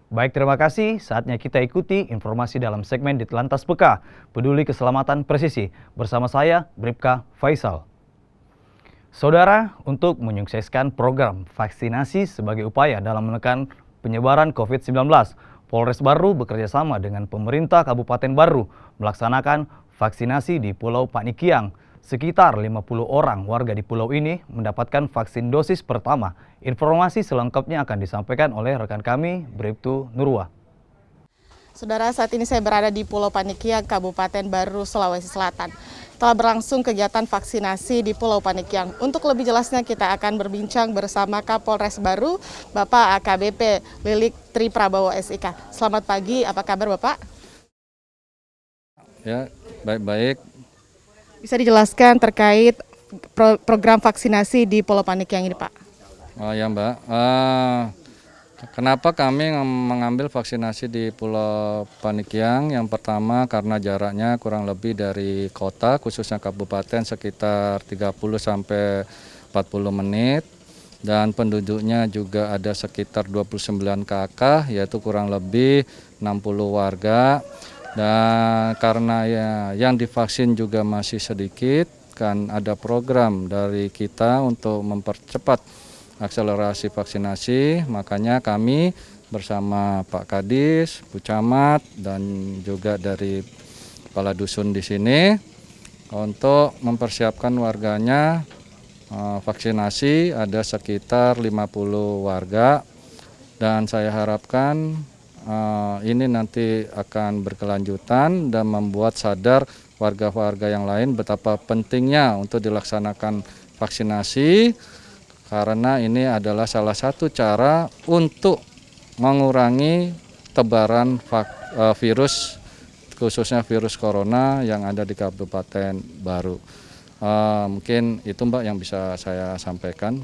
Baik, terima kasih. Saatnya kita ikuti informasi dalam segmen Ditlantas PK, Peduli Keselamatan Presisi. Bersama saya, Bribka Faisal. Saudara, untuk menyukseskan program vaksinasi sebagai upaya dalam menekan penyebaran COVID-19, Polres Baru bekerjasama dengan pemerintah Kabupaten Baru melaksanakan vaksinasi di Pulau Panikiang. Sekitar 50 orang warga di pulau ini mendapatkan vaksin dosis pertama. Informasi selengkapnya akan disampaikan oleh rekan kami, Bribtu Nurwa. Saudara, saat ini saya berada di Pulau Panikiang, Kabupaten Baru, Sulawesi Selatan. Telah berlangsung kegiatan vaksinasi di Pulau Panikiang. Untuk lebih jelasnya kita akan berbincang bersama Kapolres Baru, Bapak AKBP Lilik Tri Prabowo SIK. Selamat pagi, apa kabar Bapak? Ya, baik-baik. Bisa dijelaskan terkait program vaksinasi di Pulau Panikiang ini, Pak? Oh ya Mbak, kenapa kami mengambil vaksinasi di Pulau Panikiang? Yang pertama karena jaraknya kurang lebih dari kota, khususnya kabupaten sekitar 30 sampai 40 menit. Dan penduduknya juga ada sekitar 29 KK, yaitu kurang lebih 60 warga. Dan karena ya yang divaksin juga masih sedikit, kan ada program dari kita untuk mempercepat akselerasi vaksinasi, makanya kami bersama Pak Kadis, Bu Camat, dan juga dari kepala dusun di sini untuk mempersiapkan warganya vaksinasi. Ada sekitar 50 warga dan saya harapkan ini nanti akan berkelanjutan dan membuat sadar warga-warga yang lain betapa pentingnya untuk dilaksanakan vaksinasi, karena ini adalah salah satu cara untuk mengurangi tebaran virus, khususnya virus corona yang ada di Kabupaten Baru. Mungkin itu Mbak yang bisa saya sampaikan.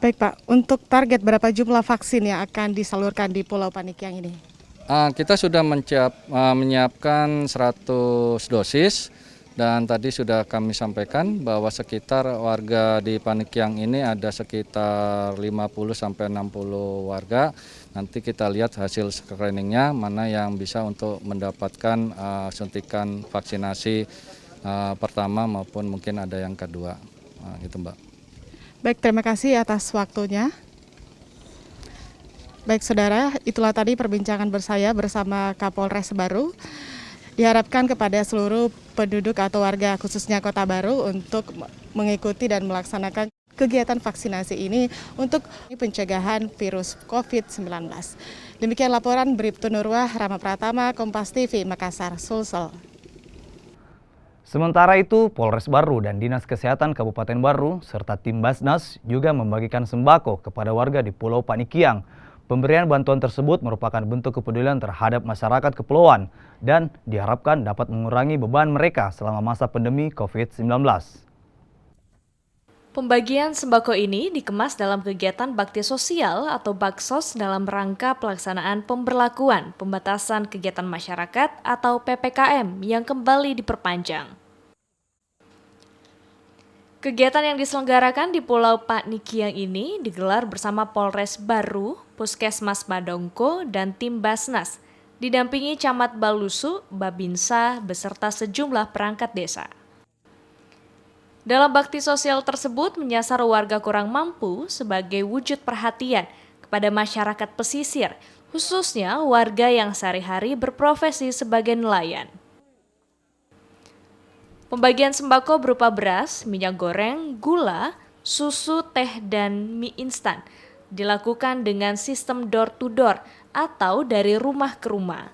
Baik Pak, untuk target berapa jumlah vaksin yang akan disalurkan di Pulau Panikiang ini? Kita sudah menyiapkan 100 dosis dan tadi sudah kami sampaikan bahwa sekitar warga di Panikiang ini ada sekitar 50 sampai 60 warga. Nanti kita lihat hasil screeningnya mana yang bisa untuk mendapatkan suntikan vaksinasi pertama maupun mungkin ada yang kedua. Gitu Mbak. Baik, terima kasih atas waktunya. Baik saudara, itulah tadi perbincangan bersama Kapolres Baru. Diharapkan kepada seluruh penduduk atau warga khususnya Kota Baru untuk mengikuti dan melaksanakan kegiatan vaksinasi ini untuk pencegahan virus COVID-19. Demikian laporan Bribtu Nurwa, Rama Pratama, Kompas TV, Makassar, Sulsel. Sementara itu, Polres Baru dan Dinas Kesehatan Kabupaten Baru serta tim Basnas juga membagikan sembako kepada warga di Pulau Panikiang. Pemberian bantuan tersebut merupakan bentuk kepedulian terhadap masyarakat kepulauan dan diharapkan dapat mengurangi beban mereka selama masa pandemi COVID-19. Pembagian sembako ini dikemas dalam kegiatan bakti sosial atau baksos dalam rangka pelaksanaan pemberlakuan pembatasan kegiatan masyarakat atau PPKM yang kembali diperpanjang. Kegiatan yang diselenggarakan di Pulau Panikiang ini digelar bersama Polres Baru, Puskesmas Badongko, dan tim Basnas, didampingi Camat Balusu, Babinsa, beserta sejumlah perangkat desa. Dalam bakti sosial tersebut menyasar warga kurang mampu sebagai wujud perhatian kepada masyarakat pesisir, khususnya warga yang sehari-hari berprofesi sebagai nelayan. Pembagian sembako berupa beras, minyak goreng, gula, susu, teh, dan mie instan dilakukan dengan sistem door-to-door atau dari rumah ke rumah.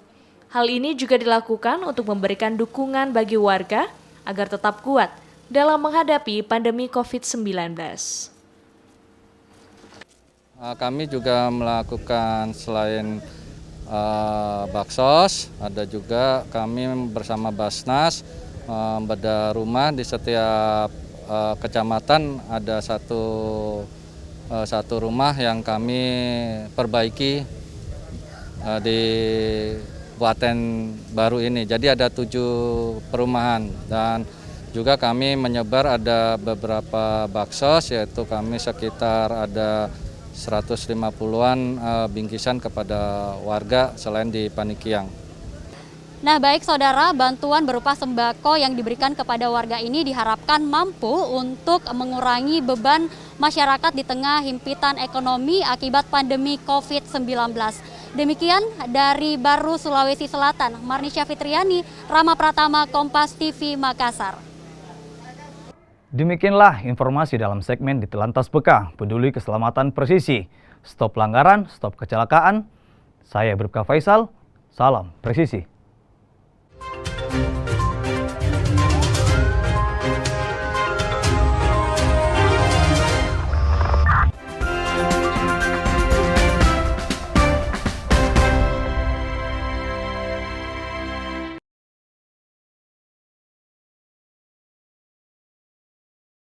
Hal ini juga dilakukan untuk memberikan dukungan bagi warga agar tetap kuat dalam menghadapi pandemi COVID-19. Kami juga melakukan selain baksos, ada juga kami bersama Basnas membedah rumah di setiap kecamatan. Ada satu rumah yang kami perbaiki di Kabupaten Baru ini. Jadi ada 7 perumahan dan juga kami menyebar ada beberapa baksos, yaitu kami sekitar ada 150-an bingkisan kepada warga selain di Panikiang. Nah baik saudara, bantuan berupa sembako yang diberikan kepada warga ini diharapkan mampu untuk mengurangi beban masyarakat di tengah himpitan ekonomi akibat pandemi COVID-19. Demikian dari Baru, Sulawesi Selatan, Marnisha Fitriani, Rama Pratama, Kompas TV, Makassar. Demikianlah informasi dalam segmen di Telantas Peka, peduli keselamatan presisi. Stop pelanggaran, stop kecelakaan. Saya Bribka Faisal, salam presisi.